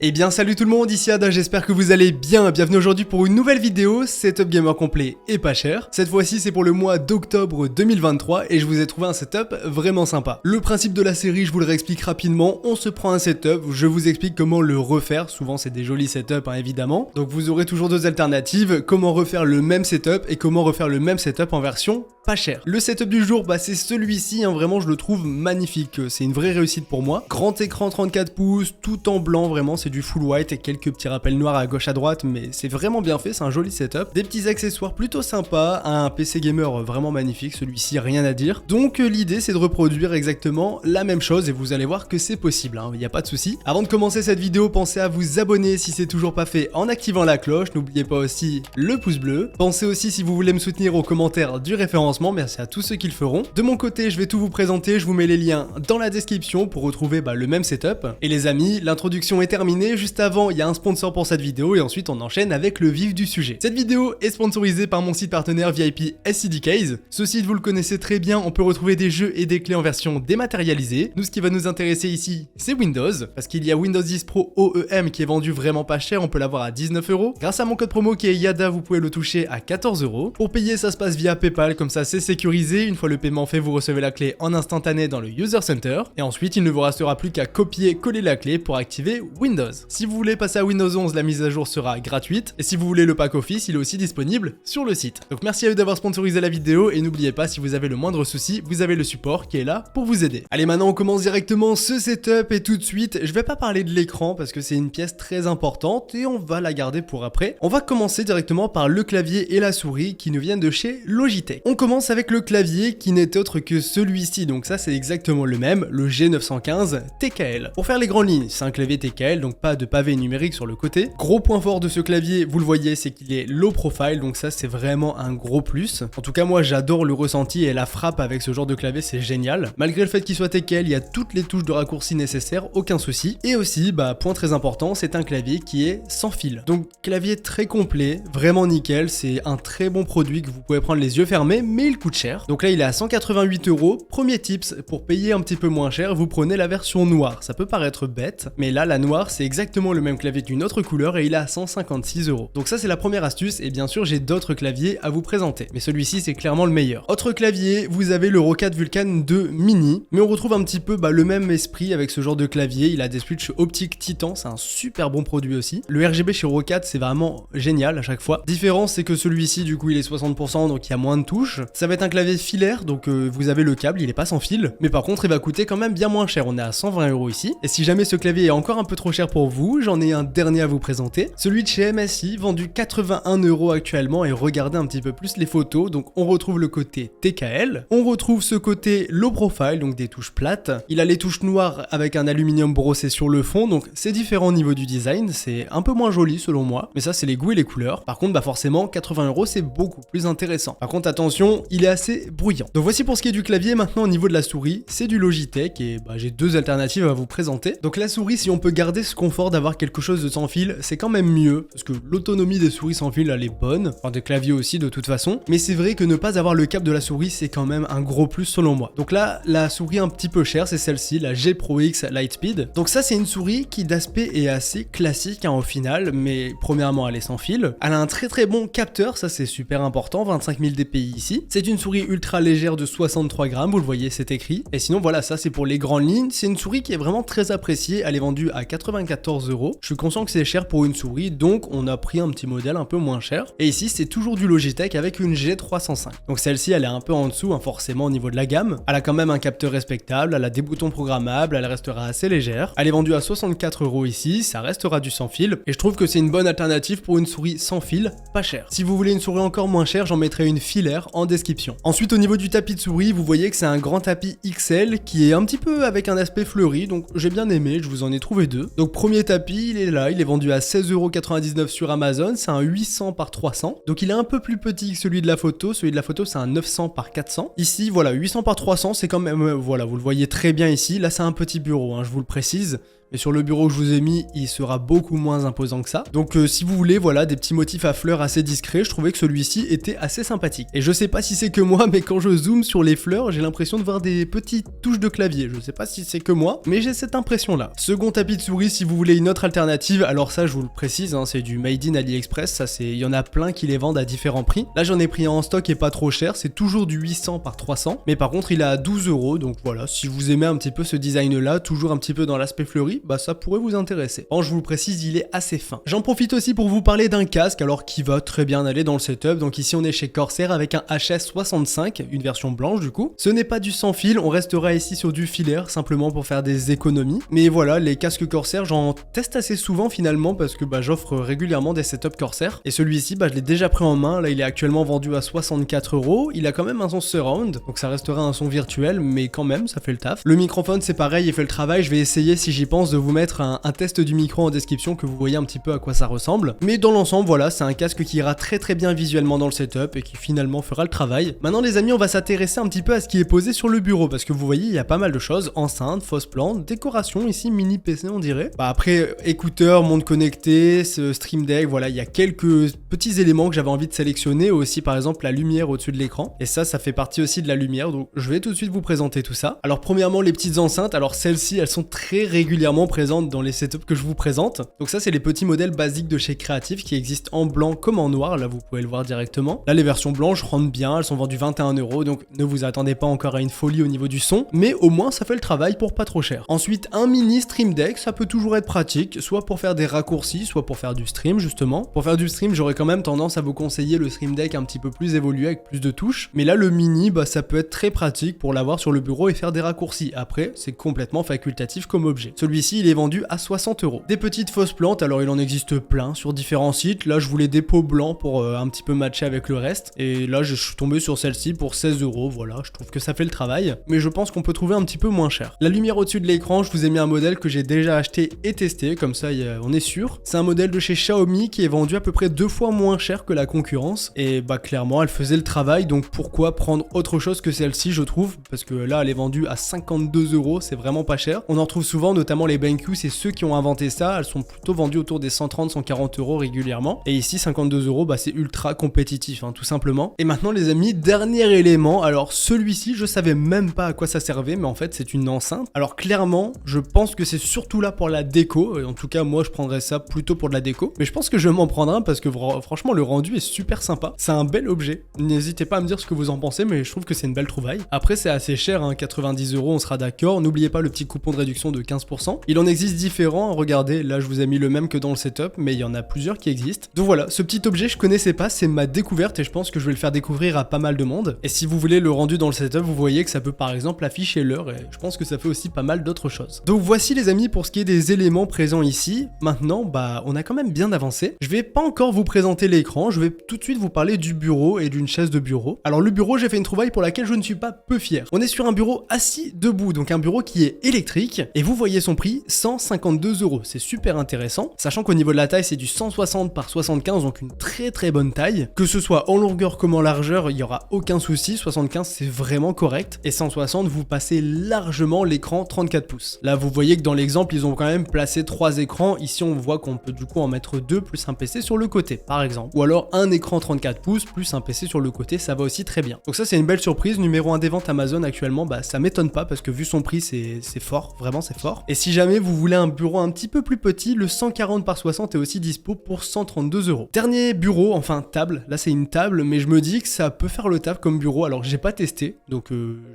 Eh bien salut tout le monde, ici Ada, j'espère que vous allez bien. Bienvenue aujourd'hui pour une nouvelle vidéo, setup gamer complet et pas cher. Cette fois-ci c'est pour le mois d'octobre 2023 et je vous ai trouvé un setup vraiment sympa. Le principe de la série, je vous le réexplique rapidement, on se prend un setup, je vous explique comment le refaire, souvent c'est des jolis setups évidemment. Donc vous aurez toujours deux alternatives, comment refaire le même setup et comment refaire le même setup en version pas cher. Le setup du jour, c'est celui-ci, vraiment je le trouve magnifique, c'est une vraie réussite pour moi. Grand écran 34 pouces, tout en blanc, vraiment c'est du full white et quelques petits rappels noirs à gauche à droite, mais c'est vraiment bien fait, c'est un joli setup. Des petits accessoires plutôt sympas, un PC gamer vraiment magnifique, celui-ci rien à dire. Donc l'idée c'est de reproduire exactement la même chose et vous allez voir que c'est possible, il n'y a pas de souci. Avant de commencer cette vidéo, pensez à vous abonner si c'est toujours pas fait en activant la cloche, n'oubliez pas aussi le pouce bleu. Pensez aussi si vous voulez me soutenir aux commentaires du référencement, merci à tous ceux qui le feront. De mon côté, je vais tout vous présenter, je vous mets les liens dans la description pour retrouver le même setup. Et les amis, l'introduction est terminée, juste avant il y a un sponsor pour cette vidéo et ensuite on enchaîne avec le vif du sujet. Cette vidéo est sponsorisée par mon site partenaire VIP SCDKs. Ce site vous le connaissez très bien, on peut retrouver des jeux et des clés en version dématérialisée. Nous ce qui va nous intéresser ici c'est Windows, parce qu'il y a Windows 10 Pro OEM qui est vendu vraiment pas cher, on peut l'avoir à 19 €. Grâce à mon code promo qui est YADA, vous pouvez le toucher à 14 €. Pour payer ça se passe via PayPal, comme ça c'est sécurisé, une fois le paiement fait vous recevez la clé en instantané dans le User Center et ensuite il ne vous restera plus qu'à copier-coller la clé pour activer Windows. Si vous voulez passer à Windows 11, la mise à jour sera gratuite et si vous voulez le pack Office, il est aussi disponible sur le site. Donc merci à eux d'avoir sponsorisé la vidéo et n'oubliez pas, si vous avez le moindre souci, vous avez le support qui est là pour vous aider. Allez, maintenant on commence directement ce setup et tout de suite, je vais pas parler de l'écran parce que c'est une pièce très importante et on va la garder pour après. On va commencer directement par le clavier et la souris qui nous viennent de chez Logitech. On commence avec le clavier qui n'est autre que celui-ci, donc ça c'est exactement le même, le G915 TKL. Pour faire les grandes lignes, c'est un clavier TKL, donc pas de pavé numérique sur le côté. Gros point fort de ce clavier, vous le voyez, c'est qu'il est low profile, donc ça c'est vraiment un gros plus. En tout cas moi j'adore le ressenti et la frappe avec ce genre de clavier, c'est génial. Malgré le fait qu'il soit TKL, il y a toutes les touches de raccourci nécessaires, aucun souci. Et aussi, point très important, c'est un clavier qui est sans fil. Donc clavier très complet, vraiment nickel, c'est un très bon produit que vous pouvez prendre les yeux fermés, mais il coûte cher. Donc là il est à 188 €. Premier tips, pour payer un petit peu moins cher, vous prenez la version noire. Ça peut paraître bête, mais là la noire c'est exactement le même clavier d'une autre couleur et il est à 156 €. Donc ça c'est la première astuce et bien sûr j'ai d'autres claviers à vous présenter. Mais celui-ci c'est clairement le meilleur. Autre clavier, vous avez le Roccat Vulcan 2 Mini, mais on retrouve un petit peu le même esprit avec ce genre de clavier. Il a des switches optiques Titan, c'est un super bon produit aussi. Le RGB chez Roccat c'est vraiment génial à chaque fois. Différence c'est que celui-ci du coup il est 60%, donc il y a moins de touches. Ça va être un clavier filaire, donc vous avez le câble, il est pas sans fil, mais par contre il va coûter quand même bien moins cher, on est à 120 € ici. Et si jamais ce clavier est encore un peu trop cher pour vous, j'en ai un dernier à vous présenter, celui de chez MSI, vendu 81 € actuellement, et regardez un petit peu plus les photos. Donc on retrouve le côté TKL, on retrouve ce côté low profile, donc des touches plates, il a les touches noires avec un aluminium brossé sur le fond, donc c'est différent au niveau du design, c'est un peu moins joli selon moi, mais ça c'est les goûts et les couleurs. Par contre forcément 80 € c'est beaucoup plus intéressant. Par contre attention, il est assez bruyant. Donc voici pour ce qui est du clavier. Maintenant au niveau de la souris, c'est du Logitech et j'ai deux alternatives à vous présenter. Donc la souris, si on peut garder ce confort d'avoir quelque chose de sans fil, c'est quand même mieux, parce que l'autonomie des souris sans fil elle est bonne, enfin des claviers aussi de toute façon, mais c'est vrai que ne pas avoir le câble de la souris c'est quand même un gros plus selon moi. Donc là la souris un petit peu chère, c'est celle-ci, la G Pro X Lightspeed. Donc ça c'est une souris qui d'aspect est assez classique au final, mais premièrement elle est sans fil, elle a un très bon capteur, ça c'est super important, 25 000 dpi ici. C'est une souris ultra légère de 63 grammes, vous le voyez c'est écrit. Et sinon voilà, ça c'est pour les grandes lignes, c'est une souris qui est vraiment très appréciée, elle est vendue à 94 €. Je suis conscient que c'est cher pour une souris, donc on a pris un petit modèle un peu moins cher. Et ici c'est toujours du Logitech avec une G305. Donc celle-ci elle est un peu en dessous forcément au niveau de la gamme. Elle a quand même un capteur respectable, elle a des boutons programmables, elle restera assez légère. Elle est vendue à 64 € ici, ça restera du sans fil. Et je trouve que c'est une bonne alternative pour une souris sans fil, pas cher. Si vous voulez une souris encore moins chère, j'en mettrai une filaire en description. Ensuite au niveau du tapis de souris, vous voyez que c'est un grand tapis XL qui est un petit peu avec un aspect fleuri, donc j'ai bien aimé, je vous en ai trouvé deux. Donc premier tapis, il est là, il est vendu à 16,99 € sur Amazon, c'est un 800 par 300, donc il est un peu plus petit que celui de la photo c'est un 900 par 400. Ici voilà, 800 par 300 c'est quand même, voilà, vous le voyez très bien ici, là c'est un petit bureau, je vous le précise, Et sur le bureau que je vous ai mis, il sera beaucoup moins imposant que ça. Donc si vous voulez, voilà, des petits motifs à fleurs assez discrets, je trouvais que celui-ci était assez sympathique. Et je sais pas si c'est que moi, mais quand je zoome sur les fleurs, j'ai l'impression de voir des petites touches de clavier. Je sais pas si c'est que moi, mais j'ai cette impression-là. Second tapis de souris, si vous voulez une autre alternative, alors ça, je vous le précise, hein, c'est du Made in AliExpress. Ça, il y en a plein qui les vendent à différents prix. Là, j'en ai pris un en stock et pas trop cher. C'est toujours du 800 par 300, mais par contre, il est à 12 €. Donc voilà, si vous aimez un petit peu ce design-là, toujours un petit peu dans l'aspect fleuri, bah ça pourrait vous intéresser. Bon, je vous le précise, il est assez fin. J'en profite aussi pour vous parler d'un casque, alors qui va très bien aller dans le setup. Donc ici, on est chez Corsair avec un HS65, une version blanche du coup. Ce n'est pas du sans fil, on restera ici sur du filaire, simplement pour faire des économies. Mais voilà, les casques Corsair, j'en teste assez souvent finalement, parce que bah, j'offre régulièrement des setups Corsair. Et celui-ci, bah, je l'ai déjà pris en main. Là, il est actuellement vendu à 64 €. Il a quand même un son surround, donc ça restera un son virtuel, mais quand même, ça fait le taf. Le microphone, c'est pareil, il fait le travail. Je vais essayer, si j'y pense, de vous mettre un test du micro en description, que vous voyez un petit peu à quoi ça ressemble. Mais dans l'ensemble, voilà, c'est un casque qui ira très très bien visuellement dans le setup et qui finalement fera le travail. Maintenant, les amis, on va s'intéresser un petit peu à ce qui est posé sur le bureau, parce que vous voyez, il y a pas mal de choses: enceinte, fausse plante, décoration, ici mini PC on dirait. Bah après, écouteurs, montre connectée, ce Stream Deck, voilà, il y a quelques petits éléments que j'avais envie de sélectionner, aussi par exemple la lumière au-dessus de l'écran. Et ça fait partie aussi de la lumière, donc je vais tout de suite vous présenter tout ça. Alors premièrement, les petites enceintes, alors celles-ci, elles sont très régulièrement présentes dans les setups que je vous présente. Donc ça, c'est les petits modèles basiques de chez Creative qui existent en blanc comme en noir, là vous pouvez le voir directement. Là, les versions blanches rentrent bien, elles sont vendues 21 €, donc ne vous attendez pas encore à une folie au niveau du son, mais au moins ça fait le travail pour pas trop cher. Ensuite, un mini Stream Deck, ça peut toujours être pratique, soit pour faire des raccourcis, soit pour faire du stream justement. Pour faire du stream, j'aurais quand même tendance à vous conseiller le Stream Deck un petit peu plus évolué avec plus de touches, mais là le mini, bah ça peut être très pratique pour l'avoir sur le bureau et faire des raccourcis. Après, c'est complètement facultatif comme objet. Celui-ci, il est vendu à 60 €. Des petites fausses plantes, alors il en existe plein sur différents sites. Là, je voulais des pots blancs pour un petit peu matcher avec le reste, et là je suis tombé sur celle-ci pour 16 €. Voilà, je trouve que ça fait le travail, mais je pense qu'on peut trouver un petit peu moins cher. La lumière au-dessus de l'écran, je vous ai mis un modèle que j'ai déjà acheté et testé, comme ça on est sûr. C'est un modèle de chez Xiaomi qui est vendu à peu près 2 fois moins cher que la concurrence, et bah clairement elle faisait le travail, donc pourquoi prendre autre chose que celle-ci, je trouve, parce que là elle est vendue à 52 €, c'est vraiment pas cher. On en retrouve souvent, notamment les BenQ, c'est ceux qui ont inventé ça, elles sont plutôt vendues autour des 130-140 € régulièrement, et ici 52 €, bah c'est ultra compétitif, hein, tout simplement. Et maintenant les amis, dernier élément, alors celui-ci je savais même pas à quoi ça servait, mais en fait c'est une enceinte. Alors clairement, je pense que c'est surtout là pour la déco, et en tout cas moi je prendrais ça plutôt pour de la déco, mais je pense que je vais m'en prendre un parce que franchement le rendu est super sympa, c'est un bel objet. N'hésitez pas à me dire ce que vous en pensez, mais je trouve que c'est une belle trouvaille. Après c'est assez cher, hein, 90 €, on sera d'accord. N'oubliez pas le petit coupon de réduction de 15%. Il en existe différents, regardez, là je vous ai mis le même que dans le setup, mais il y en a plusieurs qui existent. Donc voilà, ce petit objet je connaissais pas, c'est ma découverte et je pense que je vais le faire découvrir à pas mal de monde. Et si vous voulez le rendu dans le setup, vous voyez que ça peut par exemple afficher l'heure, et je pense que ça fait aussi pas mal d'autres choses. Donc voici les amis pour ce qui est des éléments présents ici. Maintenant, bah on a quand même bien avancé. Je vais pas encore vous présenter l'écran, je vais tout de suite vous parler du bureau et d'une chaise de bureau. Alors le bureau, j'ai fait une trouvaille pour laquelle je ne suis pas peu fier. On est sur un bureau assis debout, donc un bureau qui est électrique, et vous voyez son prix, 152 €. C'est super intéressant, sachant qu'au niveau de la taille, c'est du 160 par 75, donc une très très bonne taille. Que ce soit en longueur comme en largeur, il n'y aura aucun souci. 75 c'est vraiment correct, et 160 vous passez largement l'écran 34 pouces. Là vous voyez que dans l'exemple ils ont quand même placé 3 écrans. Ici on voit qu'on peut du coup en mettre 2 plus un PC sur le côté par exemple, ou alors un écran 34 pouces plus un PC sur le côté, ça va aussi très bien. Donc ça c'est une belle surprise, numéro 1 des ventes Amazon actuellement, bah ça m'étonne pas parce que vu son prix c'est fort, vraiment c'est fort. Et si jamais vous voulez un bureau un petit peu plus petit, le 140 par 60 est aussi dispo pour 132 €. Dernier bureau, enfin table, là c'est une table, mais je me dis que ça peut faire le taf comme bureau. Alors j'ai pas testé, donc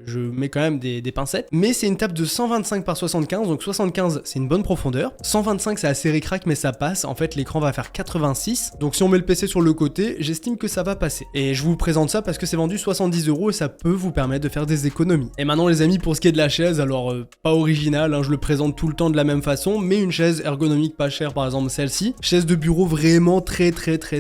je mets quand même des pincettes, mais c'est une table de 125 par 75, donc 75 c'est une bonne profondeur, 125 c'est assez ric-rac mais ça passe. En fait l'écran va faire 86, donc si on met le PC sur le côté, j'estime que ça va passer. Et je vous présente ça parce que c'est vendu 70 € et ça peut vous permettre de faire des économies. Et maintenant les amis, pour ce qui est de la chaise, alors pas original, hein, je le présente tout le temps de la même façon, mais une chaise ergonomique pas chère, par exemple celle-ci. Chaise de bureau vraiment très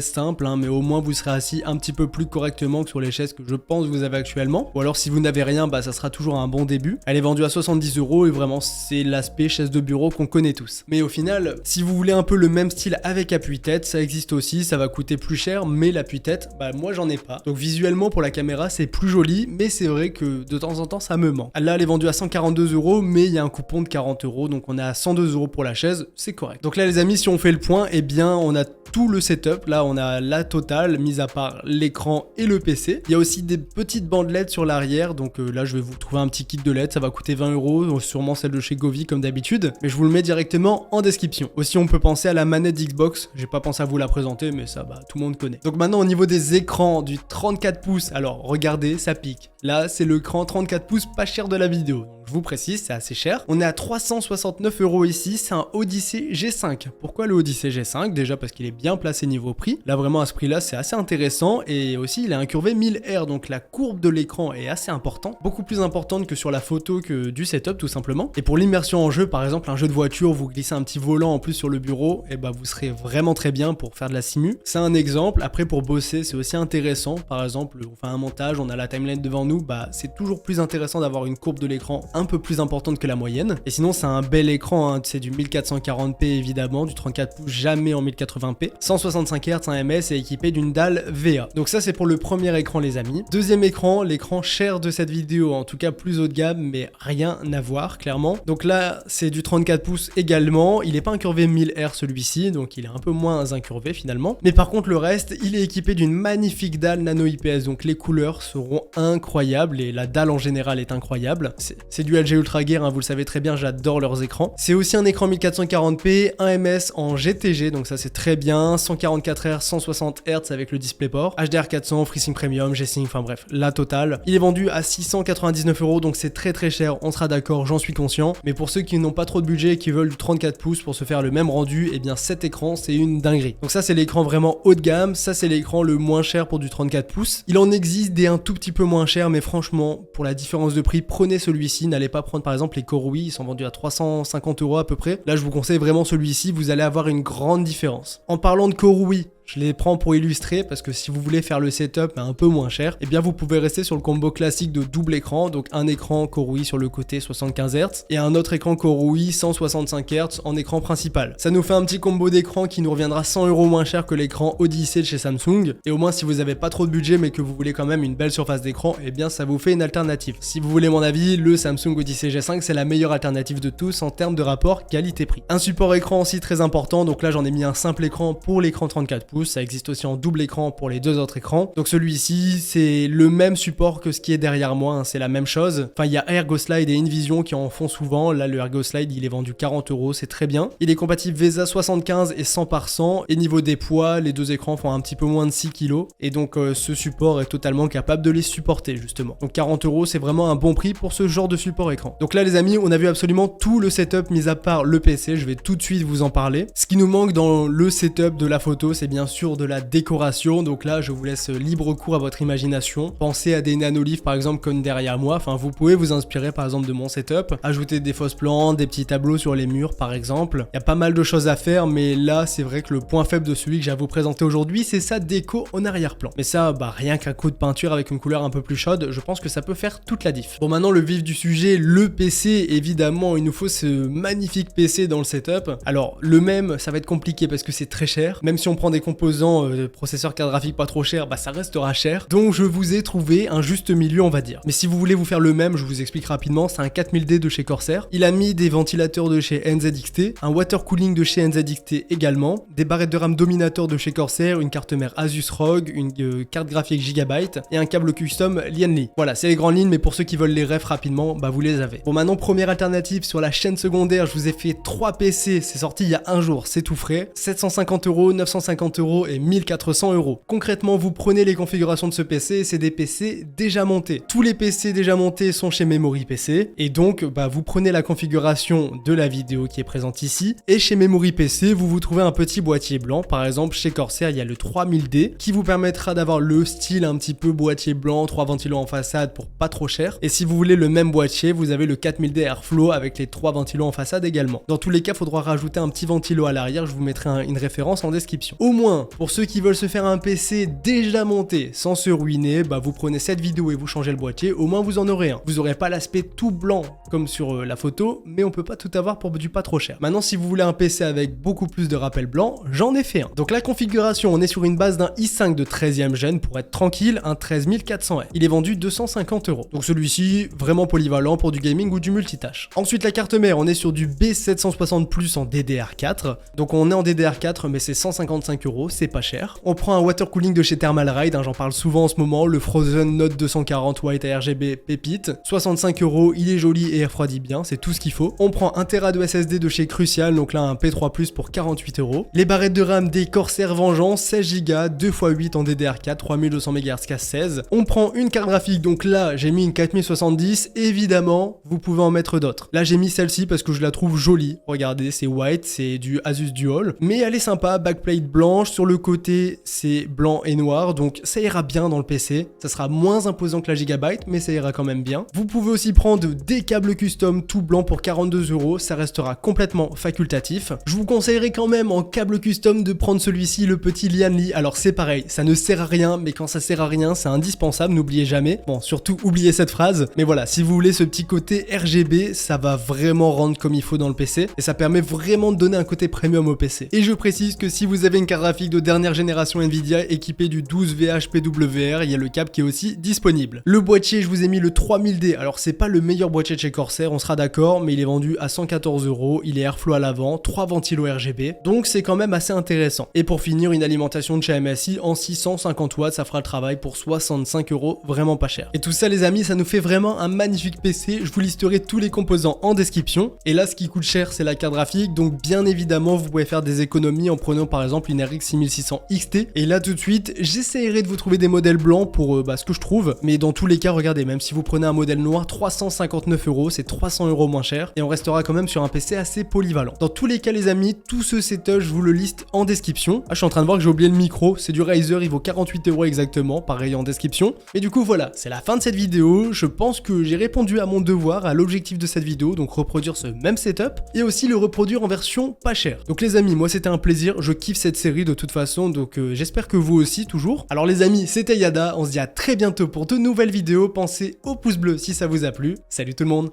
simple, hein, mais au moins vous serez assis un petit peu plus correctement que sur les chaises que je pense que vous avez actuellement. Ou alors si vous n'avez rien, bah ça sera toujours un bon début. Elle est vendue à 70 € et vraiment c'est l'aspect chaise de bureau qu'on connaît tous. Mais au final, si vous voulez un peu le même style avec appui-tête, ça existe aussi, ça va coûter plus cher, mais l'appui-tête, bah moi j'en ai pas. Donc visuellement pour la caméra c'est plus joli, mais c'est vrai que de temps en temps ça me manque. Là elle est vendue à 142 €, mais il y a un coupon de 40 €, donc donc on est à 102 € pour la chaise, c'est correct. Donc là les amis, si on fait le point, eh bien on a tout le setup, là on a la totale, mis à part l'écran et le PC. Il y a aussi des petites bandes LED sur l'arrière, donc là je vais vous trouver un petit kit de LED, ça va coûter 20 €, sûrement celle de chez Govee comme d'habitude, mais je vous le mets directement en description. Aussi on peut penser à la manette d'Xbox, j'ai pas pensé à vous la présenter, mais ça tout le monde connaît. Donc maintenant au niveau des écrans du 34 pouces, alors regardez, ça pique. Là c'est l'écran 34 pouces pas cher de la vidéo. Donc, je vous précise, c'est assez cher. On est à 369 € ici, c'est un Odyssey G5. Pourquoi le Odyssey G5? Déjà parce qu'il est bien placé niveau prix. Là vraiment à ce prix là c'est assez intéressant et aussi il est incurvé 1000 Hz, donc la courbe de l'écran est assez importante, beaucoup plus importante que sur la photo que du setup tout simplement. Et pour l'immersion en jeu, par exemple un jeu de voiture, vous glissez un petit volant en plus sur le bureau, et vous serez vraiment très bien pour faire de la simu. C'est un exemple. Après pour bosser c'est aussi intéressant, par exemple on fait un montage, on a la timeline devant nous, c'est toujours plus intéressant d'avoir une courbe de l'écran un peu plus importante que la moyenne. Et sinon c'est un bel écran, c'est du 1440p évidemment, du 34 pouces jamais en 1080p, 165 Hz, un ms et équipé d'une dalle VA. Donc ça c'est pour le premier écran les amis. Deuxième écran, l'écran cher de cette vidéo, en tout cas plus haut de gamme, mais rien à voir clairement. Donc là c'est du 34 pouces également, il n'est pas incurvé 1000 Hz celui-ci, donc il est un peu moins incurvé finalement. Mais par contre le reste, il est équipé d'une magnifique dalle nano IPS, donc les couleurs seront incroyables et la dalle en général est incroyable. C'est du LG Ultra Gear, vous le savez très bien, j'adore leurs écrans. C'est aussi un écran 1440p, un ms en GTG, donc ça c'est très bien, 144 Hz, 160 Hz avec le DisplayPort, HDR400, FreeSync Premium, G-Sync, enfin bref, la totale. Il est vendu à 699 €, donc c'est très cher, on sera d'accord, j'en suis conscient. Mais pour ceux qui n'ont pas trop de budget et qui veulent du 34 pouces pour se faire le même rendu, eh bien cet écran c'est une dinguerie. Donc ça c'est l'écran vraiment haut de gamme, ça c'est l'écran le moins cher pour du 34 pouces. Il en existe des un tout petit peu moins cher, mais franchement pour la différence de prix, prenez celui-ci, n'allez pas prendre par exemple les Korui, ils sont vendus à 350 € à peu près. Là je vous conseille vraiment celui-ci, vous allez avoir une grande différence. En parlant de Korui, je les prends pour illustrer parce que si vous voulez faire le setup un peu moins cher, eh bien vous pouvez rester sur le combo classique de double écran, donc un écran Korui sur le côté 75 Hz et un autre écran Korui 165 Hz en écran principal. Ça nous fait un petit combo d'écran qui nous reviendra 100 € moins cher que l'écran Odyssey de chez Samsung, et au moins si vous n'avez pas trop de budget mais que vous voulez quand même une belle surface d'écran, eh bien ça vous fait une alternative. Si vous voulez mon avis, le Samsung Odyssey G5 c'est la meilleure alternative de tous en termes de rapport qualité-prix. Un support écran aussi très important, donc là j'en ai mis un simple écran pour l'écran 34 pouces, ça existe aussi en double écran pour les deux autres écrans. Donc celui-ci c'est le même support que ce qui est derrière moi, c'est la même chose. Enfin il y a ErgoSlide et InVision qui en font souvent, là le ErgoSlide il est vendu 40 €, c'est très bien. Il est compatible VESA 75 et 100 par 100, et niveau des poids, les deux écrans font un petit peu moins de 6 kg, et donc ce support est totalement capable de les supporter justement. Donc 40 € c'est vraiment un bon prix pour ce genre de support écran. Donc là les amis, on a vu absolument tout le setup mis à part le PC, je vais tout de suite vous en parler. Ce qui nous manque dans le setup de la photo, c'est bien sûr de la décoration, donc là je vous laisse libre cours à votre imagination. Pensez à des nanolivres par exemple comme derrière moi, enfin vous pouvez vous inspirer par exemple de mon setup, ajouter des fausses plantes, des petits tableaux sur les murs par exemple. Il y a pas mal de choses à faire, mais là c'est vrai que le point faible de celui que j'ai à vous présenter aujourd'hui, c'est sa déco en arrière-plan. Mais ça, rien qu'un coup de peinture avec une couleur un peu plus chaude, je pense que ça peut faire toute la diff. Bon maintenant le vif du sujet, le PC, évidemment il nous faut ce magnifique PC dans le setup. Alors le même, ça va être compliqué parce que c'est très cher, même si on prend des composants processeur carte graphique pas trop cher, ça restera cher. Donc je vous ai trouvé un juste milieu on va dire. Mais si vous voulez vous faire le même, je vous explique rapidement, c'est un 4000D de chez Corsair. Il a mis des ventilateurs de chez NZXT, un water cooling de chez NZXT également, des barrettes de RAM Dominator de chez Corsair, une carte mère Asus ROG, une carte graphique Gigabyte et un câble custom Lianli. Voilà, c'est les grandes lignes, mais pour ceux qui veulent les refs rapidement, vous les avez. Bon maintenant, première alternative sur la chaîne secondaire, je vous ai fait 3 PC, c'est sorti il y a un jour, c'est tout frais, 750 €, 950 € et 1400 €. Concrètement, vous prenez les configurations de ce PC et c'est des PC déjà montés. Tous les PC déjà montés sont chez Memory PC et donc vous prenez la configuration de la vidéo qui est présente ici et chez Memory PC, vous trouvez un petit boîtier blanc. Par exemple, chez Corsair, il y a le 3000D qui vous permettra d'avoir le style un petit peu boîtier blanc, 3 ventilos en façade pour pas trop cher. Et si vous voulez le même boîtier, vous avez le 4000D Airflow avec les 3 ventilos en façade également. Dans tous les cas, il faudra rajouter un petit ventilo à l'arrière, je vous mettrai une référence en description. Au moins 1. Pour ceux qui veulent se faire un PC déjà monté sans se ruiner, bah vous prenez cette vidéo et vous changez le boîtier, au moins vous en aurez un. Vous aurez pas l'aspect tout blanc comme sur la photo, mais on peut pas tout avoir pour du pas trop cher. Maintenant, si vous voulez un PC avec beaucoup plus de rappels blancs, j'en ai fait un. Donc la configuration, on est sur une base d'un i5 de 13e gen pour être tranquille, un 13400F. Il est vendu 250 €. Donc celui-ci, vraiment polyvalent pour du gaming ou du multitâche. Ensuite, la carte mère, on est sur du B760 Plus en DDR4. Donc on est en DDR4, mais c'est 155 €, c'est pas cher. On prend un water cooling de chez Thermalright, j'en parle souvent en ce moment, le Frozen Note 240 White RGB pépite. 65 €, il est joli et refroidit bien, c'est tout ce qu'il faut. On prend 1 Tera de SSD de chez Crucial, donc là un P3 Plus pour 48 €. Les barrettes de RAM des Corsair Vengeance, 16 Go, 2x8 en DDR4, 3200 MHz casse 16. On prend une carte graphique, donc là j'ai mis une 4070, évidemment vous pouvez en mettre d'autres. Là j'ai mis celle-ci parce que je la trouve jolie, regardez c'est white, c'est du Asus Dual, mais elle est sympa, backplate blanche, sur le côté c'est blanc et noir, donc ça ira bien dans le PC, ça sera moins imposant que la Gigabyte, mais ça ira quand même bien. Vous pouvez aussi prendre des câbles custom tout blanc pour 42 €, ça restera complètement facultatif. Je vous conseillerais quand même en câble custom de prendre celui-ci, le petit Lianli. Alors c'est pareil, ça ne sert à rien, mais quand ça sert à rien, c'est indispensable, n'oubliez jamais. Bon, surtout oubliez cette phrase, mais voilà, si vous voulez ce petit côté RGB, ça va vraiment rendre comme il faut dans le PC, et ça permet vraiment de donner un côté premium au PC. Et je précise que si vous avez une carte graphique de dernière génération Nvidia équipée du 12VH PWR, il y a le câble qui est aussi disponible. Le boîtier, je vous ai mis le 3000D, alors c'est pas le meilleur boîtier de chez Corsair, on sera d'accord, mais il est vendu à 114 €, il est airflow à l'avant, 3 ventilos RGB, donc c'est quand même assez intéressant. Et pour finir, une alimentation de chez MSI en 650 watts, ça fera le travail pour 65 €, vraiment pas cher. Et tout ça les amis, ça nous fait vraiment un magnifique PC, je vous listerai tous les composants en description. Et là ce qui coûte cher c'est la carte graphique, donc bien évidemment vous pouvez faire des économies en prenant par exemple une RX 6600 XT. Et là tout de suite, j'essaierai de vous trouver des modèles blancs pour ce que je trouve, mais dans tous les cas regardez, même si vous prenez un modèle noir, 359 €, c'est 300 € moins cher, et on restera quand même sur un PC assez polyvalent. Dans tous les cas les amis, tout ce setup je vous le liste en description. Ah, je suis en train de voir que j'ai oublié le micro, c'est du Razer, il vaut 48 € exactement, pareil en description. Et du coup voilà, c'est la fin de cette vidéo, je pense que j'ai répondu à mon devoir, à l'objectif de cette vidéo, donc reproduire ce même setup, et aussi le reproduire en version pas chère. Donc les amis, moi c'était un plaisir, je kiffe cette série de toute façon, donc j'espère que vous aussi toujours. Alors les amis, c'était Yada, on se dit à très bientôt pour de nouvelles vidéos, pensez au pouce bleu si ça vous a plu, salut tout le monde.